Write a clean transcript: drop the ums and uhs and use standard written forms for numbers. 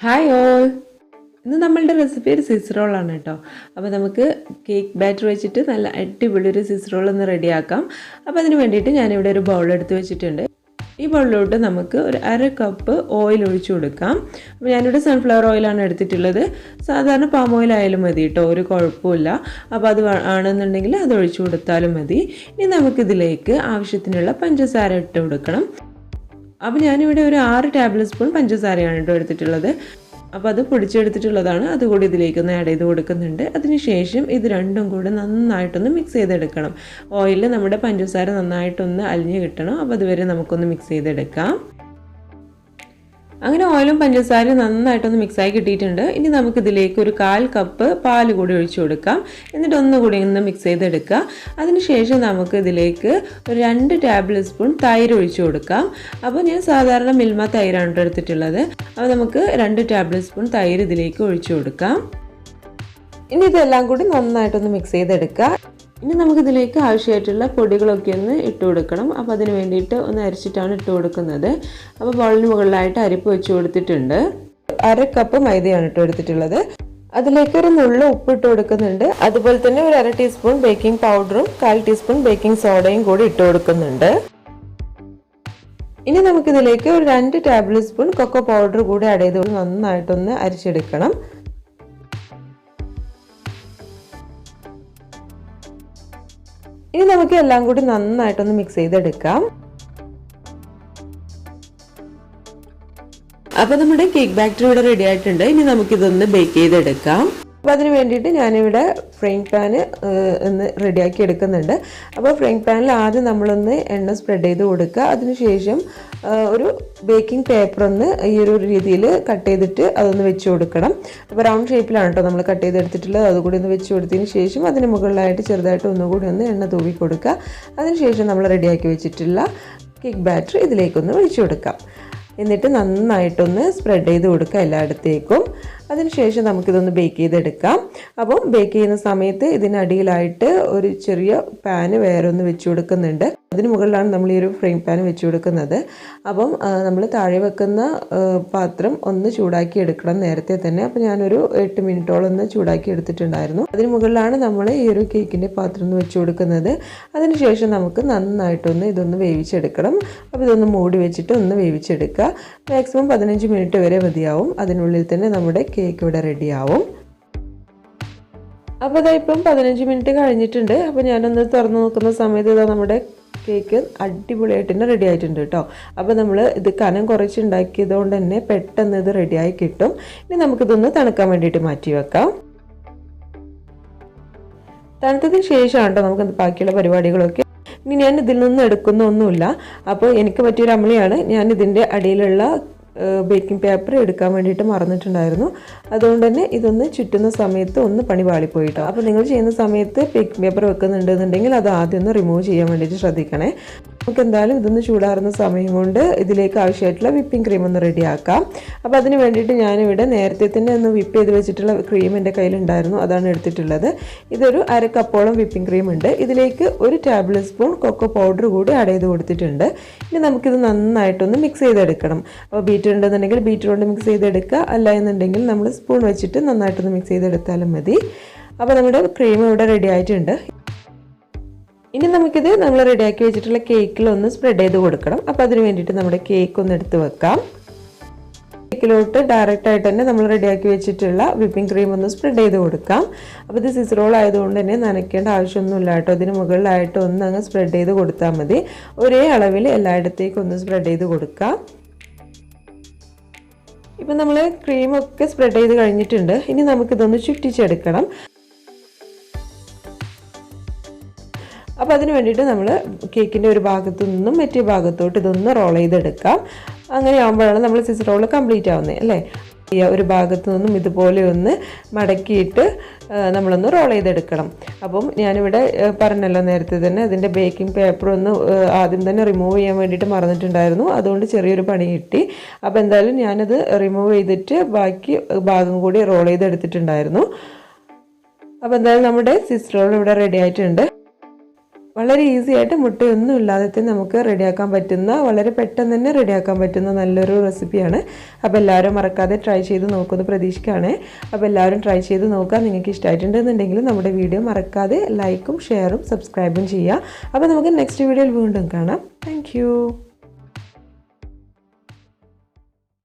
Hi all, ഇന്ന് നമ്മളുടെ recipe ഒരു സ്വിസ് റോളാണ് കേട്ടോ. അപ്പോൾ നമുക്ക് കേക്ക് ബാറ്റർ വെച്ചിട്ട് നല്ല അടിപൊളി ഒരു സ്വിസ് റോൾ ഒന്ന് റെഡിയാക്കാം. അപ്പോൾ അതിന് വേണ്ടിയിട്ട് ഞാനിവിടെ ഒരു ബൗൾ എടുത്ത് വെച്ചിട്ടുണ്ട്. ഈ ബൗളിലോട്ട് നമുക്ക് ഒരു 1/2 കപ്പ് ഓയിൽ ഒഴിച്ചു കൊടുക്കാം. അപ്പോൾ ഞാനിവിടെ സൺഫ്ലവർ ഓയിലാണ് എടുത്തിട്ടുള്ളത്. സാധാരണ പാം ഓയിൽ ആയാലും മതി കേട്ടോ, ഒരു കുഴപ്പമില്ല. അപ്പോൾ അത് ആണെന്നുണ്ടെങ്കിൽ അത് ഒഴിച്ചു കൊടുത്താലും മതി. ഇനി നമുക്കിതിലേക്ക് ആവശ്യത്തിനുള്ള പഞ്ചസാര ഇട്ട് കൊടുക്കണം. അപ്പോൾ ഞാനിവിടെ ഒരു 6 ടേബിൾ സ്പൂൺ പഞ്ചസാരയാണ് കേട്ടോ എടുത്തിട്ടുള്ളത്. അപ്പോൾ അത് പൊടിച്ചെടുത്തിട്ടുള്ളതാണ്, അതുകൂടി ഇതിലേക്കൊന്ന് ആഡ് ചെയ്ത് കൊടുക്കുന്നുണ്ട്. അതിനുശേഷം ഇത് രണ്ടും കൂടെ നന്നായിട്ടൊന്ന് മിക്സ് ചെയ്തെടുക്കണം. ഓയിലിൽ നമ്മുടെ പഞ്ചസാര നന്നായിട്ടൊന്ന് അലിഞ്ഞ് കിട്ടണം. അപ്പോൾ അതുവരെ നമുക്കൊന്ന് മിക്സ് ചെയ്തെടുക്കാം. അങ്ങനെ ഓയിലും പഞ്ചസാരയും നന്നായിട്ടൊന്ന് മിക്സായി കിട്ടിയിട്ടുണ്ട്. ഇനി നമുക്കിതിലേക്ക് ഒരു 1/4 കപ്പ് പാൽ കൂടി ഒഴിച്ചു കൊടുക്കാം. എന്നിട്ട് ഒന്നുകൂടി ഒന്ന് മിക്സ് ചെയ്തെടുക്കുക. അതിനുശേഷം നമുക്ക് ഇതിലേക്ക് ഒരു 2 ടേബിൾ സ്പൂൺ തൈര് ഒഴിച്ചു കൊടുക്കാം. അപ്പോൾ ഞാൻ സാധാരണ മിൽമ തൈരാണ് എടുത്തിട്ടുള്ളത്. അപ്പോൾ നമുക്ക് 2 ടേബിൾ സ്പൂൺ തൈര് ഇതിലേക്ക് ഒഴിച്ചു കൊടുക്കാം. ഇനി ഇതെല്ലാം കൂടി നന്നായിട്ടൊന്ന് മിക്സ് ചെയ്തെടുക്കുക. ഇനി നമുക്കിതിലേക്ക് ആവശ്യമായിട്ടുള്ള പൊടികളൊക്കെ ഒന്ന് ഇട്ട് കൊടുക്കണം. അപ്പോൾ അതിന് വേണ്ടിയിട്ട് ഒന്ന് അരിച്ചിട്ടാണ് ഇട്ട് കൊടുക്കുന്നത്. അപ്പോൾ ബൗളിന് മുകളിലായിട്ട് അരിപ്പ് വെച്ച് കൊടുത്തിട്ടുണ്ട്. 1/2 കപ്പ് മൈദയാണ് ഇട്ട് എടുത്തിട്ടുള്ളത്. അതിലേക്ക് ഒരു നുള്ളു ഉപ്പ് ഇട്ട് കൊടുക്കുന്നുണ്ട്. അതുപോലെ തന്നെ ഒരു 1/2 ടീസ്പൂൺ ബേക്കിംഗ് പൗഡറും 1/4 ടീസ്പൂൺ ബേക്കിംഗ് സോഡയും കൂടി ഇട്ട് കൊടുക്കുന്നുണ്ട്. ഇനി നമുക്കിതിലേക്ക് ഒരു 2 ടേബിൾ സ്പൂൺ കൊക്കോ പൗഡർ കൂടി ആഡ് ചെയ്ത് നന്നായിട്ടൊന്ന് അരിച്ചെടുക്കണം. ഇനി നമുക്ക് എല്ലാം കൂടി നന്നായിട്ടൊന്ന് മിക്സ് ചെയ്തെടുക്കാം. അപ്പോൾ നമ്മുടെ കേക്ക് ബാറ്റർ ഇവിടെ റെഡി ആയിട്ടുണ്ട്. ഇനി നമുക്കിതൊന്ന് ബേക്ക് ചെയ്തെടുക്കാം. അപ്പോൾ അതിന് വേണ്ടിയിട്ട് ഞാനിവിടെ ഫ്രൈങ് പാന് ഒന്ന് റെഡിയാക്കി എടുക്കുന്നുണ്ട്. അപ്പോൾ ഫ്രൈങ് പാനിൽ ആദ്യം നമ്മളൊന്ന് എണ്ണ സ്പ്രെഡ് ചെയ്ത് കൊടുക്കുക. അതിനുശേഷം ഒരു ബേക്കിംഗ് പേപ്പർ ഒന്ന് ഈ ഒരു രീതിയിൽ കട്ട് ചെയ്തിട്ട് അതൊന്ന് വെച്ച് കൊടുക്കണം. അപ്പോൾ റൗണ്ട് ഷേപ്പിലാണ് കേട്ടോ നമ്മൾ കട്ട് ചെയ്തെടുത്തിട്ടുള്ളത്. അതുകൂടി ഒന്ന് വെച്ച് കൊടുത്തതിന് ശേഷം അതിന് മുകളിലായിട്ട് ചെറുതായിട്ട് ഒന്നുകൂടി ഒന്ന് എണ്ണ തൂവി കൊടുക്കുക. അതിനുശേഷം നമ്മൾ റെഡിയാക്കി വെച്ചിട്ടുള്ള കേക്ക് ബാറ്റർ ഇതിലേക്കൊന്ന് ഒഴിച്ചു കൊടുക്കാം. എന്നിട്ട് നന്നായിട്ടൊന്ന് സ്പ്രെഡ് ചെയ്ത് കൊടുക്കുക എല്ലായിടത്തേക്കും. അതിനുശേഷം നമുക്കിതൊന്ന് ബേക്ക് ചെയ്തെടുക്കാം. അപ്പം ബേക്ക് ചെയ്യുന്ന സമയത്ത് ഇതിനടിയിലായിട്ട് ഒരു ചെറിയ പാന് വേറെ ഒന്ന് വെച്ച് കൊടുക്കുന്നുണ്ട്. അതിന് മുകളിലാണ് നമ്മൾ ഈ ഒരു ഫ്രൈങ് പാൻ വെച്ച് കൊടുക്കുന്നത്. അപ്പം നമ്മൾ താഴെ വെക്കുന്ന പാത്രം ഒന്ന് ചൂടാക്കി എടുക്കണം നേരത്തെ തന്നെ. അപ്പം ഞാനൊരു 8 മിനിറ്റോളം ഒന്ന് ചൂടാക്കി എടുത്തിട്ടുണ്ടായിരുന്നു. അതിന് മുകളിലാണ് നമ്മൾ ഈ ഒരു കേക്കിൻ്റെ പാത്രം ഒന്ന് വെച്ച് കൊടുക്കുന്നത്. അതിനുശേഷം നമുക്ക് നന്നായിട്ടൊന്ന് ഇതൊന്ന് വേവിച്ചെടുക്കണം. അപ്പോൾ ഇതൊന്ന് മൂടി വെച്ചിട്ട് ഒന്ന് വേവിച്ചെടുക്കുക. മാക്സിമം 15 മിനിറ്റ് വരെ മതിയാവും. അതിനുള്ളിൽ തന്നെ നമ്മുടെ കേക്ക് ഇവിടെ റെഡിയാവും. അപ്പോൾ ഇപ്പം 15 മിനിറ്റ് കഴിഞ്ഞിട്ടുണ്ട്. അപ്പോൾ ഞാനൊന്ന് തുറന്ന് നോക്കുന്ന സമയത്ത് ഇതാ നമ്മുടെ കേക്ക് അടിപൊളിയായിട്ട് തന്നെ റെഡി ആയിട്ടുണ്ട് കേട്ടോ. അപ്പോൾ നമ്മൾ ഇത് കനം കുറച്ചുണ്ടാക്കിയത് കൊണ്ട് തന്നെ പെട്ടെന്ന് ഇത് റെഡിയായി കിട്ടും. ഇനി നമുക്കിതൊന്ന് തണുക്കാൻ വേണ്ടിയിട്ട് മാറ്റി വെക്കാം. തണുത്തതിന് ശേഷമാണ് കേട്ടോ നമുക്ക് ബാക്കിയുള്ള പരിപാടികളൊക്കെ. ഇനി ഞാൻ ഇതിൽ നിന്ന് എടുക്കുന്നൊന്നുമില്ല. അപ്പോൾ എനിക്ക് പറ്റിയൊരു അമളിയാണ്. ഞാൻ ഇതിൻ്റെ അടിയിലുള്ള ബേക്കിംഗ് പേപ്പർ എടുക്കാൻ വേണ്ടിയിട്ട് മറന്നിട്ടുണ്ടായിരുന്നു. അതുകൊണ്ട് തന്നെ ഇതൊന്ന് ചുറ്റുന്ന സമയത്ത് ഒന്ന് പണി പാളിപ്പോയിട്ടോ. അപ്പോൾ നിങ്ങൾ ചെയ്യുന്ന സമയത്ത് ബേക്കിംഗ് പേപ്പർ വെക്കുന്നുണ്ടെന്നുണ്ടെങ്കിൽ അത് ആദ്യം ഒന്ന് റിമൂവ് ചെയ്യാൻ വേണ്ടിയിട്ട് ശ്രദ്ധിക്കണേ. നമുക്ക് എന്തായാലും ഇതൊന്ന് ചൂടാറുന്ന സമയം കൊണ്ട് ഇതിലേക്ക് ആവശ്യമായിട്ടുള്ള വിപ്പിംഗ് ക്രീം ഒന്ന് റെഡിയാക്കാം. അപ്പോൾ അതിന് വേണ്ടിയിട്ട് ഞാനിവിടെ നേരത്തെ തന്നെ ഒന്ന് വിപ്പ് ചെയ്ത് വെച്ചിട്ടുള്ള ക്രീം എൻ്റെ കയ്യിലുണ്ടായിരുന്നു, അതാണ് എടുത്തിട്ടുള്ളത്. ഇതൊരു 1/2 കപ്പോളം വിപ്പിംഗ് ക്രീം ഉണ്ട്. ഇതിലേക്ക് ഒരു ടേബിൾ സ്പൂൺ കൊക്കോ പൗഡർ കൂടി ആഡ് ചെയ്ത് കൊടുത്തിട്ടുണ്ട്. ഇനി നമുക്കിത് നന്നായിട്ടൊന്ന് മിക്സ് ചെയ്തെടുക്കണം. അപ്പോൾ ബീറ്റർ ഉണ്ടെന്നുണ്ടെങ്കിൽ ബീറ്റർ കൊണ്ട് മിക്സ് ചെയ്തെടുക്കുക. അല്ല എന്നുണ്ടെങ്കിൽ നമ്മൾ സ്പൂൺ വെച്ചിട്ട് നന്നായിട്ടൊന്ന് മിക്സ് ചെയ്തെടുത്താലും മതി. അപ്പോൾ നമ്മുടെ ക്രീം ഇവിടെ റെഡി ആയിട്ടുണ്ട്. ഇനി നമുക്കിത് നമ്മൾ റെഡിയാക്കി വെച്ചിട്ടുള്ള കേക്കിലൊന്ന് സ്പ്രെഡ് ചെയ്ത് കൊടുക്കണം. അപ്പോൾ അതിന് വേണ്ടിയിട്ട് നമ്മുടെ കേക്ക് ഒന്ന് എടുത്ത് വെക്കാം. കേക്കിലോട്ട് ഡയറക്റ്റ് ആയിട്ട് തന്നെ നമ്മൾ റെഡിയാക്കി വെച്ചിട്ടുള്ള വിപ്പിംഗ് ക്രീം ഒന്ന് സ്പ്രെഡ് ചെയ്ത് കൊടുക്കാം. അപ്പോൾ ഇത് സ്വിസ് റോൾ ആയതുകൊണ്ട് തന്നെ നനയ്ക്കേണ്ട ആവശ്യമൊന്നുമില്ല കേട്ടോ. അതിന് മുകളിലായിട്ട് ഒന്ന് അങ്ങ് സ്പ്രെഡ് ചെയ്ത് കൊടുത്താൽ മതി. ഒരേ അളവിൽ എല്ലായിടത്തേക്കും ഒന്ന് സ്പ്രെഡ് ചെയ്ത് കൊടുക്കാം. ഇപ്പം നമ്മൾ ക്രീമൊക്കെ സ്പ്രെഡ് ചെയ്ത് കഴിഞ്ഞിട്ടുണ്ട്. ഇനി നമുക്കിതൊന്ന് ചുറ്റിച്ചെടുക്കണം. അപ്പോൾ അതിന് വേണ്ടിയിട്ട് നമ്മൾ കേക്കിൻ്റെ ഒരു ഭാഗത്തു നിന്നും മറ്റേ ഭാഗത്തോട്ട് ഇതൊന്ന് റോൾ ചെയ്തെടുക്കാം. അങ്ങനെ ആകുമ്പോഴാണ് നമ്മൾ സ്വിസ് റോൾ കംപ്ലീറ്റ് ആവുന്നത് അല്ലേ. ഒരു ഭാഗത്തു നിന്നും ഇതുപോലെ ഒന്ന് മടക്കിയിട്ട് നമ്മളൊന്ന് റോൾ ചെയ്തെടുക്കണം. അപ്പം ഞാനിവിടെ പറഞ്ഞല്ലോ നേരത്തെ തന്നെ അതിൻ്റെ ബേക്കിംഗ് പേപ്പർ ഒന്ന് ആദ്യം തന്നെ റിമൂവ് ചെയ്യാൻ വേണ്ടിയിട്ട് മറന്നിട്ടുണ്ടായിരുന്നു. അതുകൊണ്ട് ചെറിയൊരു പണി കിട്ടി. അപ്പോൾ എന്തായാലും ഞാനത് റിമൂവ് ചെയ്തിട്ട് ബാക്കി ഭാഗം കൂടി റോൾ ചെയ്തെടുത്തിട്ടുണ്ടായിരുന്നു. അപ്പോൾ എന്തായാലും നമ്മുടെ സ്വിസ് റോൾ ഇവിടെ റെഡി ആയിട്ടുണ്ട്. വളരെ ഈസി ആയിട്ട് മുട്ടയൊന്നും ഇല്ലാതെ നമുക്ക് റെഡിയാക്കാൻ പറ്റുന്ന, വളരെ പെട്ടെന്ന് തന്നെ റെഡിയാക്കാൻ പറ്റുന്ന നല്ലൊരു റെസിപ്പിയാണ്. അപ്പോൾ എല്ലാവരും മറക്കാതെ ട്രൈ ചെയ്ത് നോക്കുമെന്ന് പ്രതീക്ഷിക്കുകയാണ്. അപ്പോൾ എല്ലാവരും ട്രൈ ചെയ്ത് നോക്കുക. നിങ്ങൾക്ക് ഇഷ്ടമായിട്ടുണ്ടെന്നുണ്ടെങ്കിൽ നമ്മുടെ വീഡിയോ മറക്കാതെ ലൈക്കും ഷെയറും സബ്സ്ക്രൈബും ചെയ്യുക. അപ്പോൾ നമുക്ക് നെക്സ്റ്റ് വീഡിയോയിൽ വീണ്ടും കാണാം. താങ്ക്